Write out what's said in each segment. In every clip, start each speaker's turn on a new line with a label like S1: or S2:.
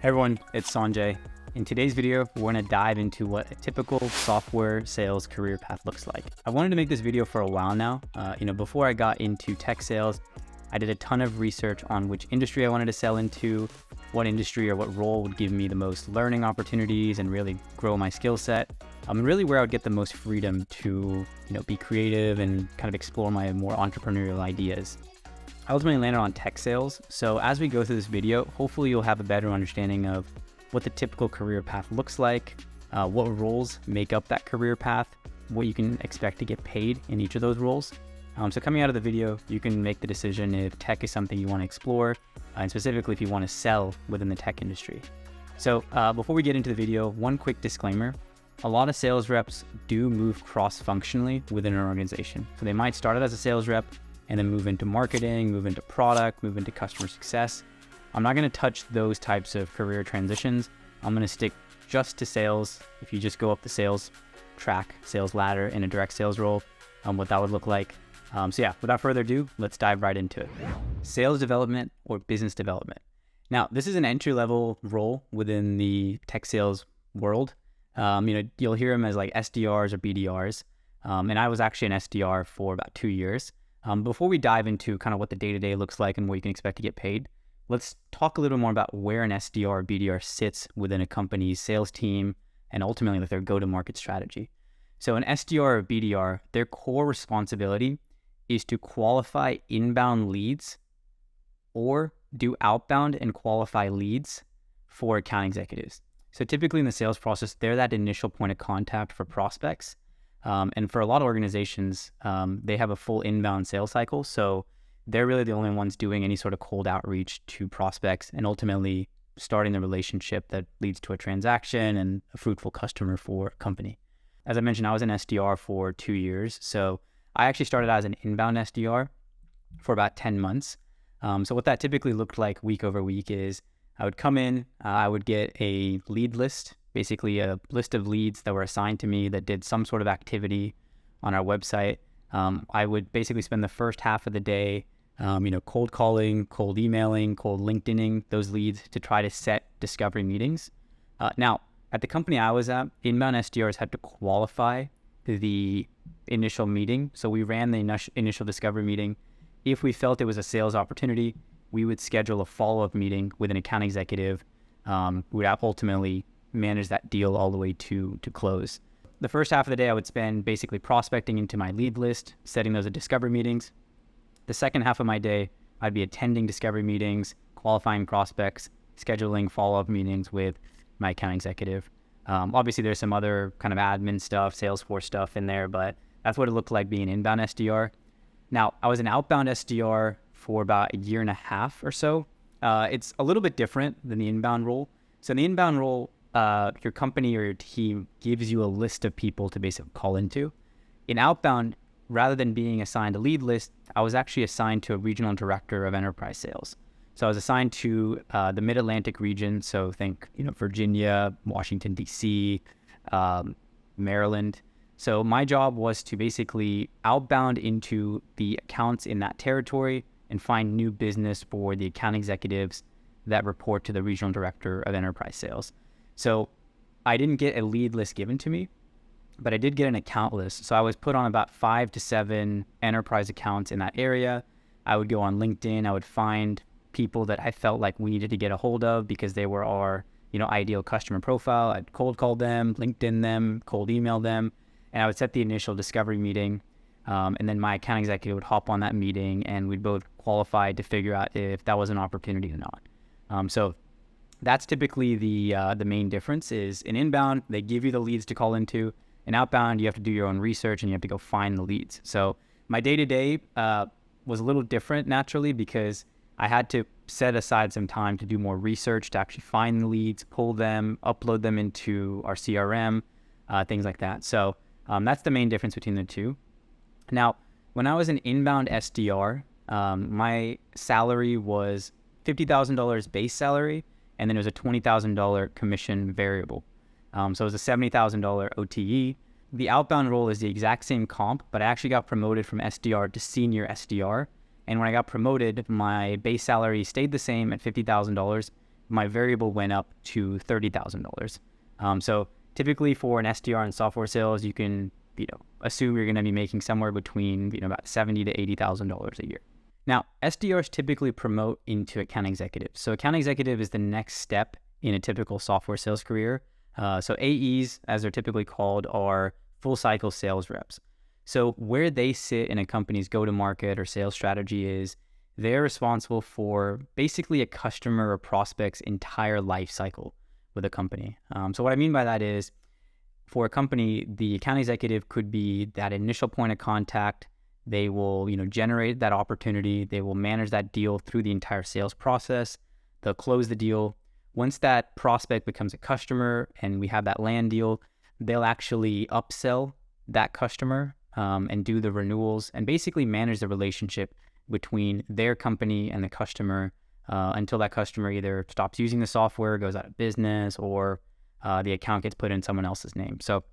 S1: Hey everyone, it's Sanjay. In today's video, we're going to dive into what a typical software sales career path looks like. I wanted to make this video for a while now. Before I got into tech sales, I did a ton of research on which industry I wanted to sell into, what industry or what role would give me the most learning opportunities and really grow my skill set. Really where I would get the most freedom to, be creative and kind of explore my more entrepreneurial ideas. I ultimately landed on tech sales. So as we go through this video, hopefully you'll have a better understanding of what the typical career path looks like, what roles make up that career path, what you can expect to get paid in each of those roles. So coming out of the video, you can make the decision if tech is something you want to explore, and specifically if you want to sell within the tech industry. So before we get into the video, one quick disclaimer. A lot of sales reps do move cross-functionally within an organization. So they might start out as a sales rep and then move into marketing, move into product, move into customer success. I'm not going to touch those types of career transitions. I'm going to stick just to sales. If you just go up the sales track, sales ladder in a direct sales role, what that would look like. Without further ado, let's dive right into it. Sales development or business development. Now, this is an entry-level role within the tech sales world. You'll hear them as like SDRs or BDRs. And I was actually an SDR for about 2 years. Before we dive into kind of what the day-to-day looks like and what you can expect to get paid, let's talk a little more about where an SDR or BDR sits within a company's sales team and ultimately with their go-to-market strategy. So an SDR or BDR, their core responsibility is to qualify inbound leads or do outbound and qualify leads for account executives. So typically in the sales process, they're that initial point of contact for prospects. And for a lot of organizations, they have a full inbound sales cycle. So they're really the only ones doing any sort of cold outreach to prospects and ultimately starting the relationship that leads to a transaction and a fruitful customer for a company. As I mentioned, I was an SDR for 2 years. So I actually started as an inbound SDR for about 10 months. So what that typically looked like week over week is I would come in, I would get a lead list, basically a list of leads that were assigned to me that did some sort of activity on our website. I would basically spend the first half of the day, cold calling, cold emailing, cold LinkedIning those leads to try to set discovery meetings. Now, at the company I was at, inbound SDRs had to qualify the initial meeting. So we ran the initial discovery meeting. If we felt it was a sales opportunity, we would schedule a follow-up meeting with an account executive who would ultimately manage that deal all the way to close. The first half of the day, I would spend basically prospecting into my lead list, setting those discovery meetings. The second half of my day, I'd be attending discovery meetings, qualifying prospects, scheduling follow-up meetings with my account executive. Obviously, there's some other kind of admin stuff, Salesforce stuff in there, but that's what it looked like being an inbound SDR. Now, I was an outbound SDR for about 1.5 years or so. It's a little bit different than the inbound role. So in the inbound role, your company or your team gives you a list of people to basically call into. In outbound, rather than being assigned a lead list, I was actually assigned to a regional director of enterprise sales. So I was assigned to the Mid-Atlantic region. So think, Virginia, Washington, D.C., Maryland. So my job was to basically outbound into the accounts in that territory and find new business for the account executives that report to the regional director of enterprise sales. So I didn't get a lead list given to me, but I did get an account list. So I was put on about 5 to 7 enterprise accounts in that area. I would go on LinkedIn. I would find people that I felt like we needed to get a hold of because they were our, ideal customer profile. I'd cold call them, LinkedIn them, cold email them, and I would set the initial discovery meeting. And then my account executive would hop on that meeting and we'd both qualify to figure out if that was an opportunity or not. So that's typically the main difference is in inbound, they give you the leads to call into. In outbound, you have to do your own research and you have to go find the leads. So my day-to-day was a little different naturally because I had to set aside some time to do more research to actually find the leads, pull them, upload them into our CRM, things like that. So that's the main difference between the two. Now, when I was an inbound SDR, my salary was $50,000 base salary, and then it was a $20,000 commission variable. So it was a $70,000 OTE. The outbound role is the exact same comp, but I actually got promoted from SDR to senior SDR. And when I got promoted, my base salary stayed the same at $50,000, my variable went up to $30,000. So typically for an SDR in software sales, you can, assume you're going to be making somewhere between, about $70,000 to $80,000 a year. Now, SDRs typically promote into account executive. So account executive is the next step in a typical software sales career. So AEs, as they're typically called, are full cycle sales reps. So where they sit in a company's go-to-market or sales strategy is they're responsible for basically a customer or prospect's entire life cycle with a company. So what I mean by that is, for a company, the account executive could be that initial point of contact. They will, generate that opportunity. They will manage that deal through the entire sales process. They'll close the deal. Once that prospect becomes a customer and we have that land deal, they'll actually upsell that customer and do the renewals and basically manage the relationship between their company and the customer until that customer either stops using the software, goes out of business, or the account gets put in someone else's name. So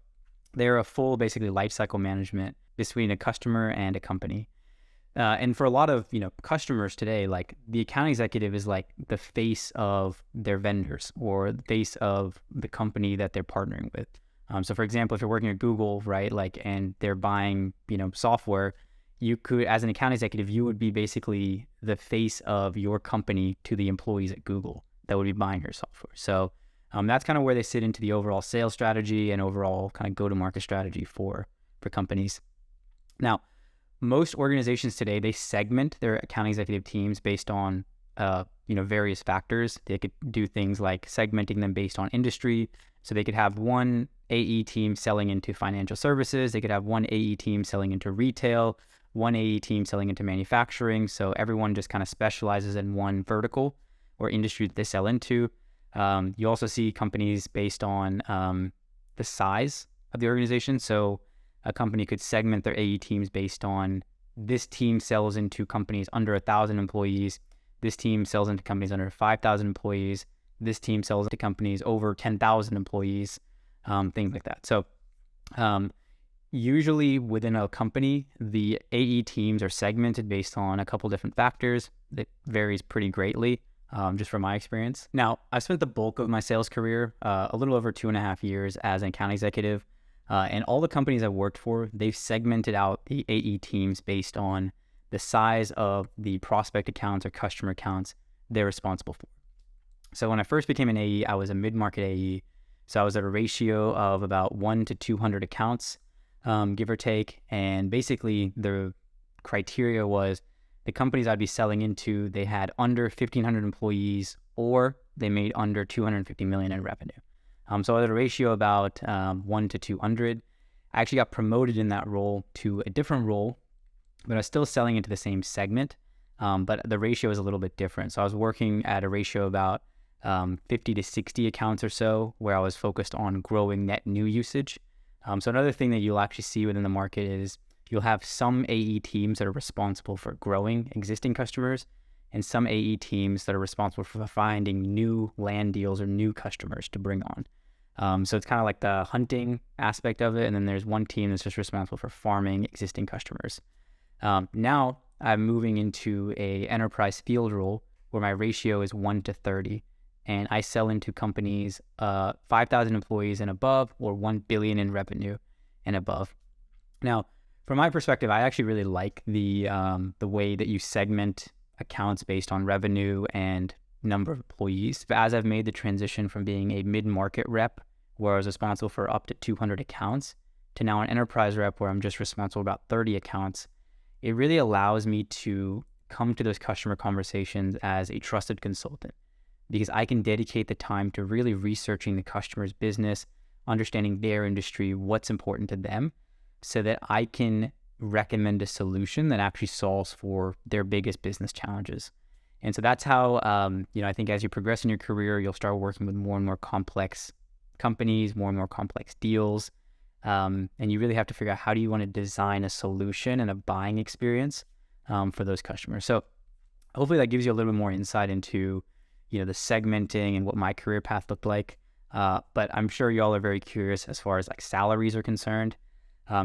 S1: they're a full, basically, lifecycle management between a customer and a company. And for a lot of, customers today, like the account executive is like the face of their vendors or the face of the company that they're partnering with. So for example, if you're working at Google, right, and they're buying, software, you could, as an account executive, you would be basically the face of your company to the employees at Google that would be buying your software. So that's kind of where they sit into the overall sales strategy and overall kind of go-to-market strategy for companies. Now, most organizations today, they segment their account executive teams based on, various factors. They could do things like segmenting them based on industry. So they could have one AE team selling into financial services. They could have one AE team selling into retail, one AE team selling into manufacturing. So everyone just kind of specializes in one vertical or industry that they sell into. You also see companies based on the size of the organization. So a company could segment their AE teams based on this team sells into companies under 1,000 employees. This team sells into companies under 5,000 employees. This team sells into companies over 10,000 employees, things like that. So usually within a company, the AE teams are segmented based on a couple different factors. That varies pretty greatly, just from my experience. Now, I've spent the bulk of my sales career, a little over 2.5 years as an account executive. And all the companies I've worked for, they've segmented out the AE teams based on the size of the prospect accounts or customer accounts they're responsible for. So when I first became an AE, I was a mid-market AE. So I was at a ratio of about 1 to 200 accounts, give or take. And basically the criteria was the companies I'd be selling into, they had under 1,500 employees or they made under 250 million in revenue. So at a ratio about 1 to 200. I actually got promoted in that role to a different role, but I was still selling into the same segment, but the ratio is a little bit different. So I was working at a ratio about 50 to 60 accounts or so, where I was focused on growing net new usage. So another thing that you'll actually see within the market is you'll have some AE teams that are responsible for growing existing customers and some AE teams that are responsible for finding new land deals or new customers to bring on. So it's kind of like the hunting aspect of it. And then there's one team that's just responsible for farming existing customers. Now I'm moving into a enterprise field role where my ratio is 1 to 30. And I sell into companies 5,000 employees and above, or 1 billion in revenue and above. Now, from my perspective, I actually really like the way that you segment accounts based on revenue and number of employees. But as I've made the transition from being a mid-market rep, where I was responsible for up to 200 accounts, to now an enterprise rep where I'm just responsible for about 30 accounts, it really allows me to come to those customer conversations as a trusted consultant, because I can dedicate the time to really researching the customer's business, understanding their industry, what's important to them, so that I can recommend a solution that actually solves for their biggest business challenges. And so that's how, I think as you progress in your career, you'll start working with more and more complex companies, more and more complex deals. And you really have to figure out how do you want to design a solution and a buying experience for those customers. So hopefully that gives you a little bit more insight into, the segmenting and what my career path looked like. But I'm sure y'all are very curious as far as like salaries are concerned.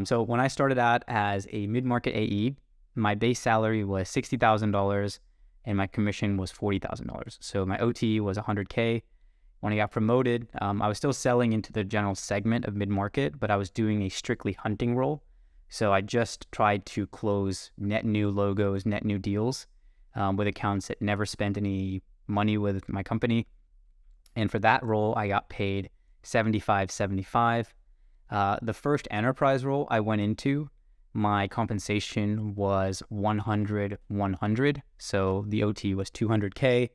S1: So when I started out as a mid-market AE, my base salary was $60,000. and my commission was $40,000. So my OT was 100K. When I got promoted, I was still selling into the general segment of mid-market, but I was doing a strictly hunting role. So I just tried to close net new logos, net new deals with accounts that never spent any money with my company. And for that role, I got paid $75.75. The first enterprise role I went into, my compensation was 100. So the OT was 200K.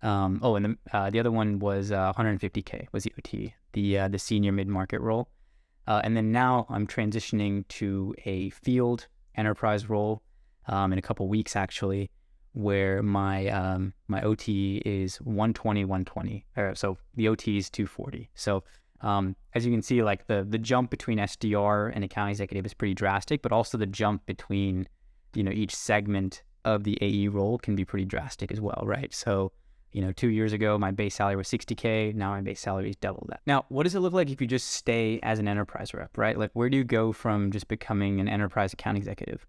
S1: And the other one was 150K was the OT, the senior mid-market role. And then now I'm transitioning to a field enterprise role in a couple weeks actually, where my OT is 120. So the OT is 240. So as you can see, like the jump between SDR and account executive is pretty drastic, but also the jump between, each segment of the AE role can be pretty drastic as well, right? So 2 years ago, my base salary was 60K. Now my base salary is double that. Now, what does it look like if you just stay as an enterprise rep, right? Like, where do you go from just becoming an enterprise account executive?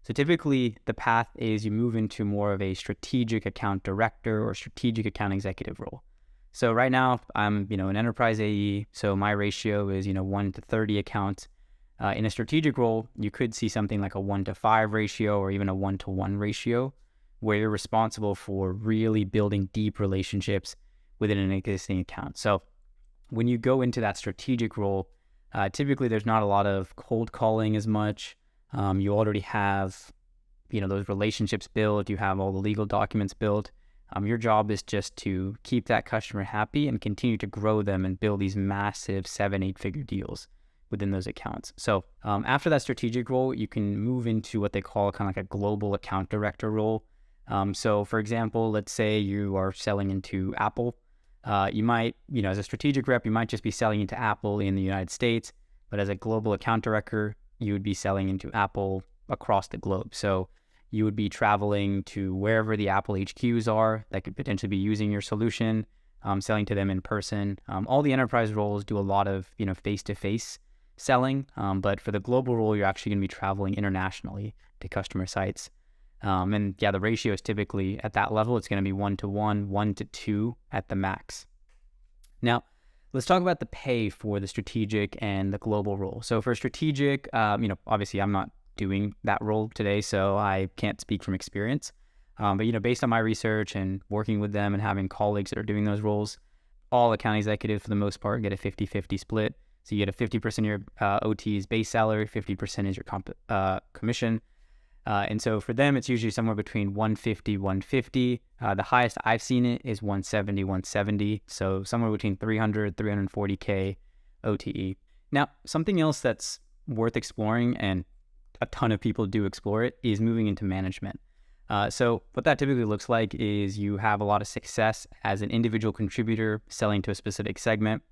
S1: So typically the path is you move into more of a strategic account director or strategic account executive role. So right now I'm, an enterprise AE. So my ratio is, 1 to 30 accounts. In a strategic role, you could see something like a 1 to 5 ratio or even a 1 to 1 ratio, where you're responsible for really building deep relationships within an existing account. So when you go into that strategic role, typically there's not a lot of cold calling as much. You already have, those relationships built. You have all the legal documents built. Your job is just to keep that customer happy and continue to grow them and build these massive 7-8 figure deals within those accounts. So after that strategic role, you can move into what they call kind of like a global account director role. So for example, let's say you are selling into Apple. You might, as a strategic rep, you might just be selling into Apple in the United States, but as a global account director, you would be selling into Apple across the globe. So you would be traveling to wherever the Apple HQs are that could potentially be using your solution, selling to them in person. All the enterprise roles do a lot of, face-to-face selling. But for the global role, you're actually going to be traveling internationally to customer sites. The ratio is typically at that level, it's going to be 1 to 1, 1 to 2 at the max. Now, let's talk about the pay for the strategic and the global role. So for strategic, obviously I'm not doing that role today, so I can't speak from experience. But based on my research and working with them and having colleagues that are doing those roles, all account executives for the most part get a 50-50 split. So you get a 50% of your OT's base salary, 50% is your commission. And so for them, it's usually somewhere between 150. The highest I've seen it is 170. So somewhere between 340K OTE. Now, something else that's worth exploring, and a ton of people do explore it, is moving into management. So what that typically looks like is you have a lot of success as an individual contributor selling to a specific segment.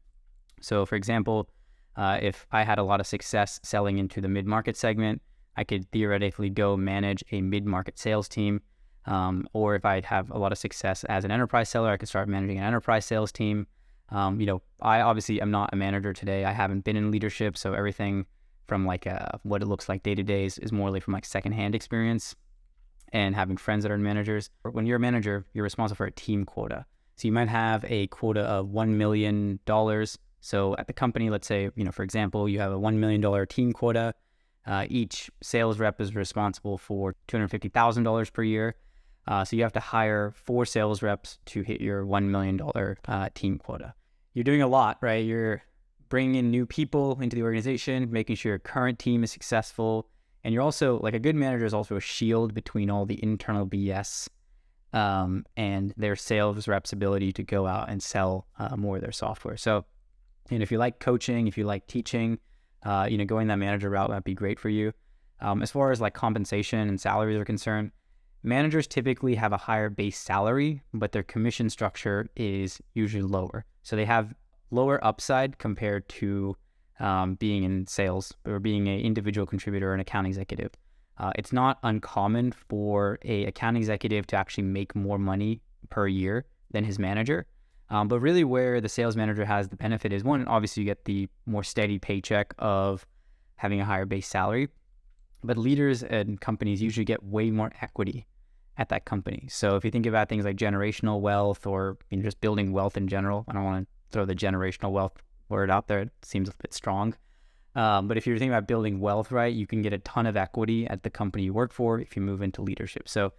S1: So for example, if I had a lot of success selling into the mid-market segment, I could theoretically go manage a mid-market sales team. Or if I have a lot of success as an enterprise seller, I could start managing an enterprise sales team. I obviously am not a manager today. I haven't been in leadership. So everything from like what it looks like day to day is more like from like secondhand experience and having friends that are managers. When you're a manager, you're responsible for a team quota. So you might have a quota of $1 million. So at the company, let's say, for example, you have a $1 million team quota. Each sales rep is responsible for $250,000 per year. So you have to hire 4 sales reps to hit your $1 million team quota. You're doing a lot, right? You're bringing in new people into the organization, making sure your current team is successful. And you're also, like, a good manager is also a shield between all the internal BS and their sales reps' ability to go out and sell more of their software. So, if you like coaching, if you like teaching, going that manager route might be great for you. As far as like compensation and salaries are concerned, managers typically have a higher base salary, but their commission structure is usually lower. So they have lower upside compared to being in sales or being an individual contributor or an account executive. It's not uncommon for an account executive to actually make more money per year than his manager. But really where the sales manager has the benefit is, one, obviously you get the more steady paycheck of having a higher base salary, but leaders and companies usually get way more equity at that company. So if you think about things like generational wealth or just building wealth in general, I don't want to throw the generational wealth word out there. It seems a bit strong. But if you're thinking about building wealth, right, you can get a ton of equity at the company you work for if you move into leadership. So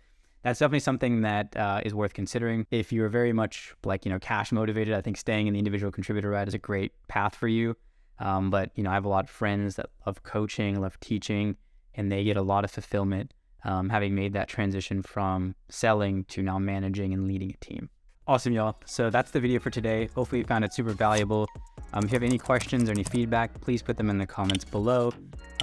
S1: that's definitely something that is worth considering. If you're very much cash motivated, I think staying in the individual contributor route is a great path for you. But I have a lot of friends that love coaching, love teaching, and they get a lot of fulfillment having made that transition from selling to now managing and leading a team. Awesome, y'all. So that's the video for today. Hopefully you found it super valuable. If you have any questions or any feedback, please put them in the comments below.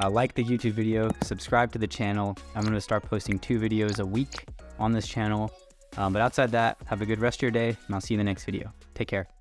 S1: Like the YouTube video, subscribe to the channel. I'm going to start posting 2 videos a week on this channel. But outside that, have a good rest of your day, and I'll see you in the next video. Take care.